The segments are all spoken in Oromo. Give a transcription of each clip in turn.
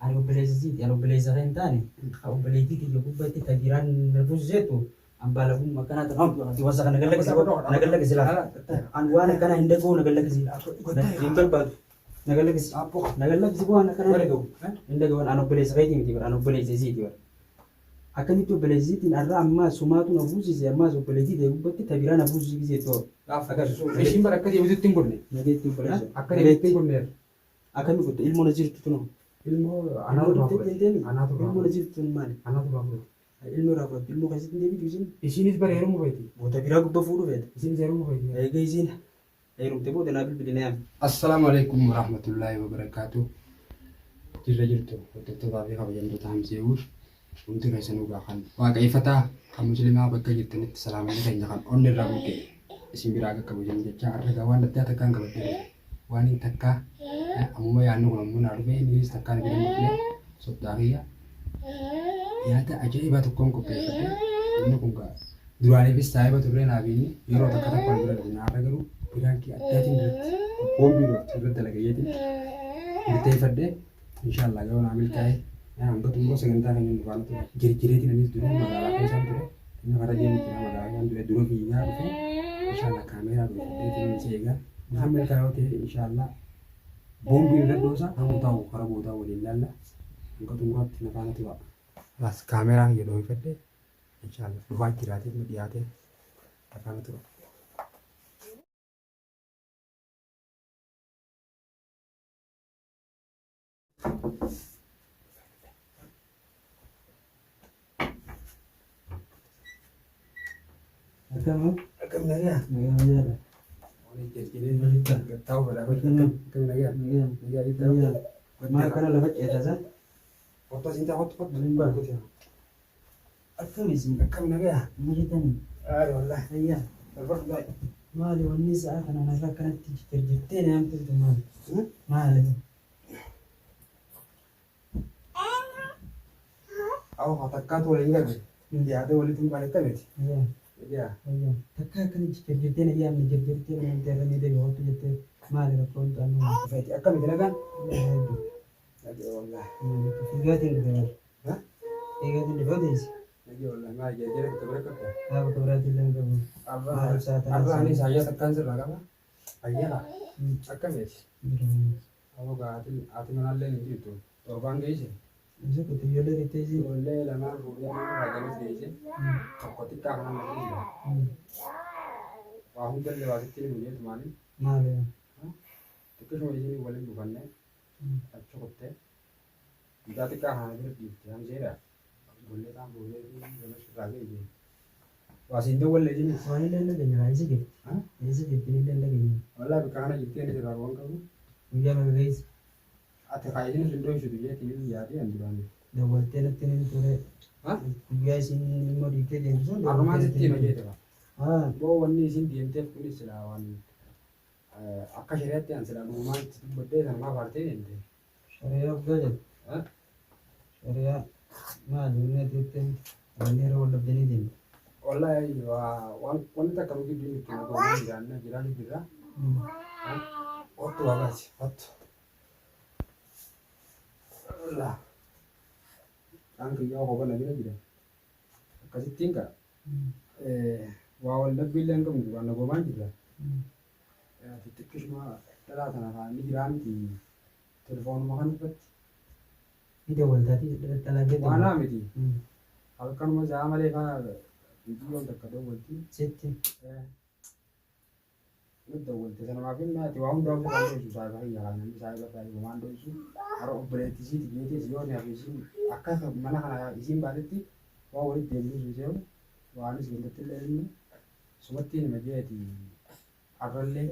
Ani obboleessiti, ani obboleessa kan taane, obboleettii kiyya gubbaatti kabiraan narbus jettu, ambala kun makana ta'u, diwasa kana nagallakisi laa. An waan akkana hin dhaga'u nagallakisi. Hin barbaadu. Nagallakisi waan akkana hin dhaga'u. An obboleessa kayti miti bara, an obboleessa isiiti bara. Akkamitti obboleessitiin arraa ammaa sumaatu na buusise ammaas obboleettii ta'e gubbatti kabiraan na buusise jettoo. Ishiin bara akka deebitutti hin godne. Nageetti hin godne. Akka deebitutti hin godne. Akkami godhe ilmoo na jirtu tunoo. Ilmoo anaatu ilmoo na jirtu tun maali? Ilmoo irraa fudhattu ilmoo keessatti hin deebitu isin. Ishiinis bara heerumuu feeti. Boota biraa gubbaa fuudhu feete. Ishiinis heerumuu feeti. Egaa isin heerumte booda naa bilbilinaa yaame. Assalaamu alaikum warahmatullaahi wabarakaatu. Jirra jirtu hordoftoota fi kabajamtoota Hamzeewur. Wanti keessanuu kan waaqeffataa kan musliimaa bakka jirtanitti salaamanii keenya kan onni irraa buqqee isin biraa akka kabajamu jecha argaa waan adda takkaan qabadde waan hin takkaa ammuma yaadnu kun ammoo naa dhufee innis takkaan bira murtee soddaa kiyya yaada ajaa'ibaa tokkoon qopheeffate inni kun duraaniifis saayiba turree naa biini yeroo takka takkaan bira dhufu naa garuu biraankii addaatiin irratti boombii irratti dalagayyeetiin murteeffadhe inshaallah gaba naa milkaa'e. Hanga tunggu sagantaa kan yang depan tu jiri-jiri tidak dulu masalah kesan tu ini pada dia mungkin masalah yang dulu punya tu insyaallah kamera tu dia tidak sehingga Muhammad kalau tu insyaallah bom bila dosa kamu tahu kalau kamu tahu lillah hanga tunggu hati nak tu las kamera yang doi fete insyaallah dua kirati media tu akan tu Akam naya. Oleh jadi kita tahu pada apa akam naya. Naya itu. Mana kana lebat ya tazan? Foto cinta hot melimba aku dia. Akam naya. Majitan. Wallah. Iya. Terus baik. Mali wani saat kana nak kana terjete yang tu teman. Mali. Aku katakan tu oleh enggak. Dia ada oleh tu balik tak beti. Iya. Iya. Iya. Takkan kan terjete ni yang terjete yang terjadi dari waktu itu mali rakon anu. Baik. Akam itu kan? Aduh. Lagi wallah. Tiga tinggal. Hah? Tiga tinggal di Lagi wallah. Mari jadi kita berangkat. Apa berarti lang kamu? Apa ini saya tekan serba apa? Ayah. Akam ya. Aku hati mengenal ini itu. Korban guys. Bisa kutu yola itu sih. Oleh lama rupiah ini rakyat guys. Ketika kan lagi. Wah, hujan lewat sini mungkin teman. Mali. Terus mau ini boleh bukannya. Cukup teh. Jika ketika hal itu yang saya boleh tak boleh ini jangan sekali ini. Wasinto boleh ini. Wani lele dengan aja gitu. Aja gitu ini lele gini. Walau bukan itu yang dilakukan kamu. Ujian guys. Ate kayak ini sudah dia tinggal lihat ya anjuran. Da volte na tenen tore. Hah? Guys ini mau dikit yang tu. Arman sih aja itu. Bawa Wani sih di MTF kulis selawan. Akka syariat yang selalu rumah berde sama partai ini. Syariah gajah. Syariah mah dunia tu tem. Ini rawat lebih ni. Wallahi wanita kalau gitu itu kalau jiran juga. Waktu apa sih? Waktu. Lah. Ang kaya ko ba na gina. Kasi tingka. Wawal na bilang kami ba na gumawa dila. Titikis mo talata na kan jiran ti telepon mo kan pat. Ito wala tadi talaga. Wala miti. Alkan mo sa amale ka video takado walti. Sete. Betul, terus nama pun nanti orang dah berada di susah kali ya kan, saya berada di komando itu, harus operasi sih, jadi sih orang yang izin, akak mana kan izin balik ti, wah ini dulu susah, wah ini sebentar terlalu, seperti ini macam di akalnya,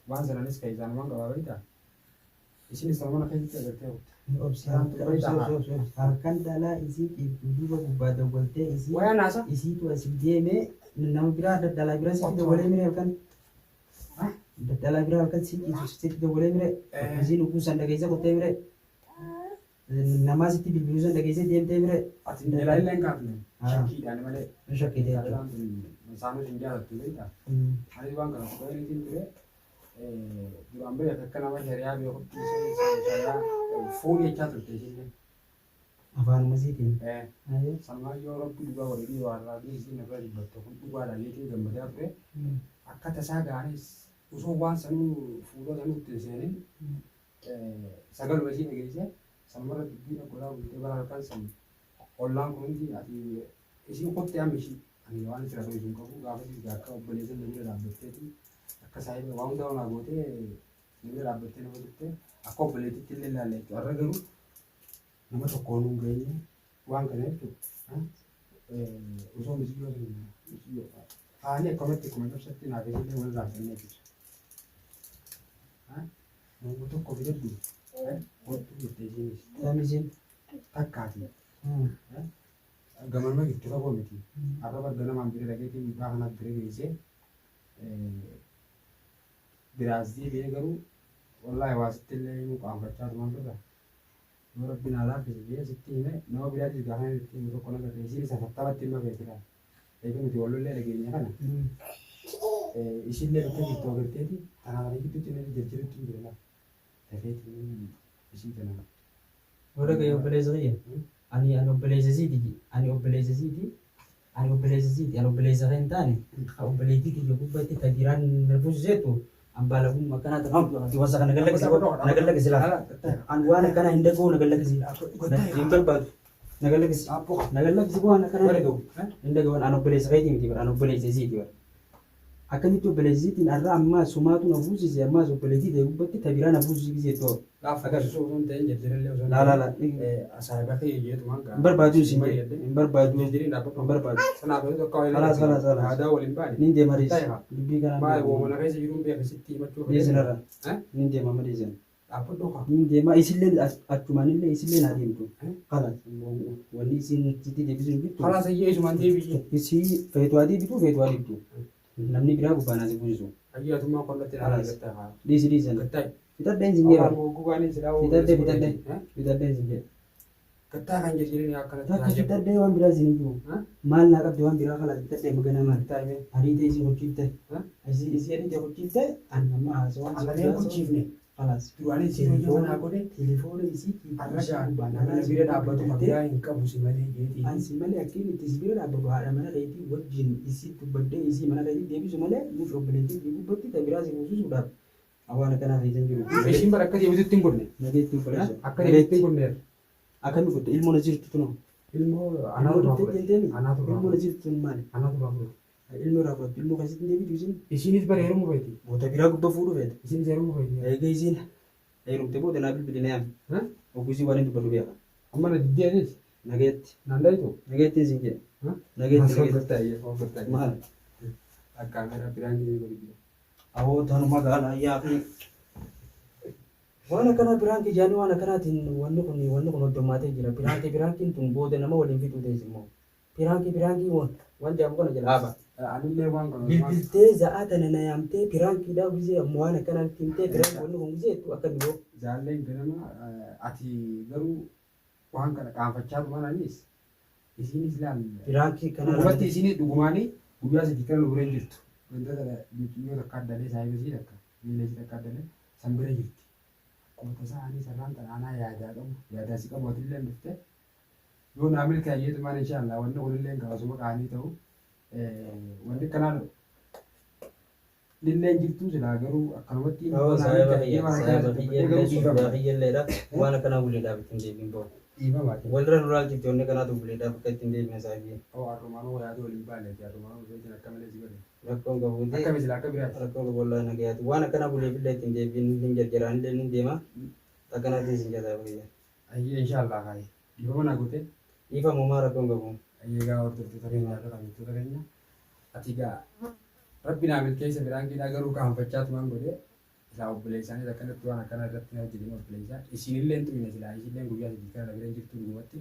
wah sana ini sekali zaman gak apa itu, di sini sama nak kita bertemu. Opsi akan dalam isi itu juga pada volte isi. Wah nasa? Isi itu asal dia me. Nama bira dalam bira sih kita boleh mere kan? Dalam bira kan sih kita boleh mere. Izin urusan dah kisah kita mere. Nama sih tiba urusan dah kisah dia mere. Asin lain lain kan? Syaki dan mana? Syaki dia. Misalnya India tu kita. Hari bang kalau kita ini tu duraan bira akka nama shari'aa beekutti shari'aa fuudhee jechaa turte isheen. Afaan Masiitiin. Sanumaayyoo rabbi dhugaa walii waarraa fi isiin irra dibbattu kun dhugaadhaan jechuun gammadaa ture. Akka tasaa gaaris osoo waan sanuu fuula sanuutti hin seenin sagaluma ishii dhageesse sanumarra dubbiin akkolaa bultee bara halkan san ollaan kun hundi ati isiin qottee amma ishii ani waan itti radoo isheen qabu gaafa ishii akka obboleessan namni dhaabbatteeti akka saayiba waan hundaa onaa gootee namni dhaabbattee nama turte akka obboleetitti illee ilaalle jechuudha. Har'a garuu nama tokkoon hin geenye waan kana jechuudha. Osoo misiyyoo haani akkamatti akkuma cabsatti naaf isillee wal raafannee jechuudha. Nama tokko fidaddu wattuu jettee isiinis. Taamisiin. Takkaati. Gamanuma gidduu qaboo miti. Har'a barga namaan bira dhageetii miidhaa kanaaf bira geessee biraas deebi'ee garuu wallaahi waasitti illee muqaanfachaa tumaan birra. Yoo rabbiin haalaaf biyya sitti hime nama biraatiif gaafa itti himu tokko nama isiin isa fattabatti hima beekira. Egaa nuti wallollee dhageenya kana. Isinlee bakka jirtu agarteeti kanaa gidduutti inni jijjiirutti hin jirela. Dafeeti isii kana. Warra gahee obboleessa kiyya. Ani obboleessa isiiti. Ani obboleessa kan hin taane obboleettii kiyya gubbaatti tajiraan narbuusiseetu ambala kun makana ta hamtu ati wasa kana nagalla sila an wana kana hinda go nagalla sila dimbal bad nagalla sila wana kana hinda go an obboleessa kayti miti an obboleessa isiiti bar akkamitti obboleessa isiitiin arra amma sumaatu na buusise amma obboleettii ta'e gubbatti tabiraan na buusise to gaafa agarsiisuu osoo hin ta'in jedhirellee osoo la asaagaa ta'e jeetumaan gaa barbaadu isin barbaadu jedhiriin dhaabbatu barbaadu sanaaf tokko خلاص aadaa waliin baane ninde maris dubbii kana maal woomana keessa jiruun beeka sitti himachuu deesinarra ninde mama deesin dhaabbadhu kaa ninde ma isilleen achumaanillee isilleen adeemtu خلاص wanni isin sitti deebisuun bittu خلاص ayyee isumaan deebi'ee isi feetu adiibitu namni biraa gubbaanaa si buusisu ayyaatummaa qonnatti dhaala gattaa haa dhiisan gattaa fitadheen sinjee gubaanii sidaa fitadheen sinjee gattaa kan jedhanii akkanatti takka fitadhee waan biraa isin jiru maal naa qabde waan biraa kala fitadhee magana maal ariitee isin hojjiifte isi ariitee hojjiifte an nama haasawaan alalee hojjiifne خلاص duraanii si hojii mana godhe telefoona isii arrashaan nama bira dhaabbatu kabira hin qabu si malee jeetii ansi malee akkiin itti si bira dhaabbatu haadha mana keetii wajjin isii dubbadhee isii mana keetii deebisu malee nuuf obboleettii gubbatti tabiraa si buusuudhaaf awwaana kanaaf hiisan jiru. Ishiin bara akka deebitutti hin godne. Nageetti hin godhe. Akka deebitutti hin godne. Akkami godhe ilmoo na jirtu tuno. Ilmoo anaatu fudhate. Ilmoo na jirtu tun maali? Anaatu fudhate. Ilmoo irraa fudhate ilmoo keessatti hin deebitu isin. Ishiinis bara heerumuu feeti. Goota biraa gubba fuudhu feete. Ishiinis heerumuu feeti. Eega isiin heerumte booda naa bilbiline yaam. Ogusii waan hin dubbatu beeka. Amma na diddee adees. Nageetti. Nandayitu. Nageetti isin jedhe. Nageetti. Maal? Akka gara biraan jiru godhu. Awootaan magaalaa yaaqni. Waan akkana biraanki jaanii waan akkanaatiin wanni kun hoddommaatee jira. Biraankiin tun booda nama waliin fixuu ta'es immoo. Biraankii waan jaamu kana jala haaba. Anillee waan kana. Bilbiltee za'aa tana na yaamtee biraankiidhaa guzee ammoo waan akkanaatti himtee biraanki wanni kun guzeettu akka biroo. Jaalleen ganama ati garuu waan kana qaanfachaa tumanaanis isiinis ilaal. Biraankii kana. Dhugumatti isiinis dhugumaanii guyyaa sadii kan lubireen jirtu. Wantoota biyyoota akka addalee saayibasii takka miileesii takka addalee sanbira jirti. Qoota isaanii sarraan xanaanaa yaadaa qabu yaadaa si qabu atillee dhuftee yoo naa milkaa'eetu maal inshaallah wanni kunillee qabasuma qaanii ta'u wanni kanaan lilleen jirtu silaa garuu akkanumatti waan akkanaa buleedhaaf ittiin deebiin bahu. dhiibamaa Walirra duraa jirti wanni kanaatu buleedhaaf akka ittiin deebiin saabii. Harrumaanuu yaaduu waliin baaleeti harrumaanuu beekin akka malee si godhe. Rakkoon qabuuti. Akka misila akka biraati. Rakkoon qabuullaa nagayaati. Waan akkanaa buleefillee ittiin deebiin hin jarjaraan illee ni deema. Akkanaatiin isin jataa biyya. Ayyee inshaallah kaayi. Dhiifama naa gootee. Dhiifamu maa rakkoon qabu. Ayyee gaa hordoftoota keenya irra kamittoota keenya. Ati gaa rabbi naa milkeessa biraan keedhaa garuu qaanfachaa tumaan godhee isaa obboleessaanis akkanatti waan akkana irratti na hojjetin obboleessaa isinillee xumine silaa isinillee guyyaa sadii kana bireen jirtu dhugumatti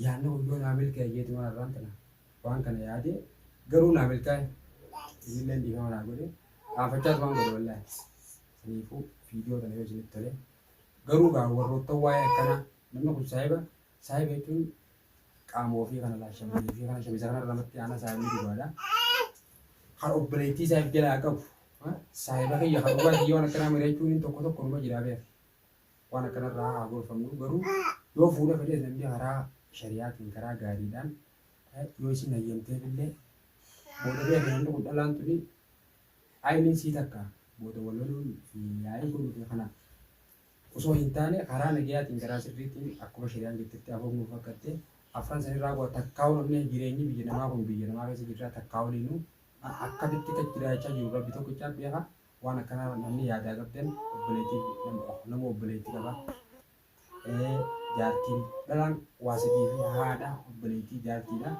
yaadna guyyoo naa milkaa'ee tumaan irraan tana waan kana yaadee garuu naa milkaa'e isinillee dhiifama naa godhee qaanfachaa tumaan godhe wallaahi saniifuu viidiyoo kana yoo isinitti tole garuu gaa warroota waa'ee akkana namni kun saahiba jechuun qaama ofii kana laashamanii fi kana shamisa kana irratti aanaa saahibni dhugaadha. Kan obboleettii isaaf jalaa qabu Saahiba kiyya kan dhugaatii waan akkanaa mari'achuun tokko tokko numa jira beeku. Waan akkanarraa haa gorfamnu garuu yoo fuula fedhes namni karaa shari'aatiin karaa gaariidhaan yoo isin hayyamteef illee booda beeku namni kun dhalaan tuni ainiin sii takka booda walloluun fi yaa'ii kun nuti kana osoo hin taane karaa nagayaatiin karaa sirriitiin akkuma shari'aan jettetti afoomuuf fakkattee afran sanirraa bu'a takkaa'u namni jireenyi biyya namaa kun biyya namaa keessa jirra takkaa'u liinuu akkamitti kan jiraachaa jiru rabbi tokkichaa beeka waan akkanaa namni yaadaa qabdan obboleettii nama obboleettii qaba. Jaartiin dhalaan waasadii fi haadha obboleettii jaartiidha.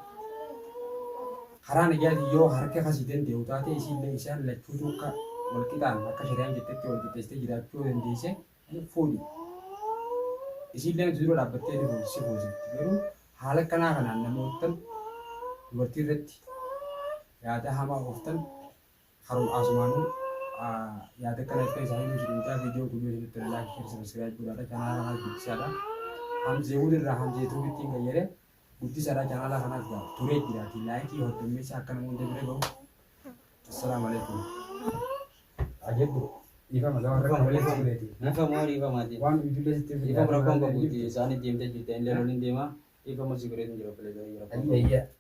Karaa nagayaatiin yoo harka kasii danda'u taate isiillee isaan lachuutu akka walqixaan akka shari'aan jettetti walqixeessitee jiraachuu dandeesse fuudhi. Isiillee dura dhaabbattee si fuusitti garuu haala kanaa kanaan namoota dubartii irratti yaada hamaa ooftan haruma asumaanuu yaada kana ifa isaanii jiruutaa viidiyoon kun yoo isinitti laayik share sabiskiraayib godhaadha chaanala kanaaf guddisaadha. Hamzee walirraa hamzee tuubitti hin gayyare guddisaadha chaanala kanaaf turee jiraati laayikii hoddommeessa akka namoonni bira gahu. Assalaamu alaikum. Ajabdu. Ifa mazawarra waliin fuudheeti. Nafa maali ifa maati? Waan ijoollee sitti Ifa bira kan qabuuti isaanii deemtee jirte illee loliin deema ifa masii godheetiin jira filee jira.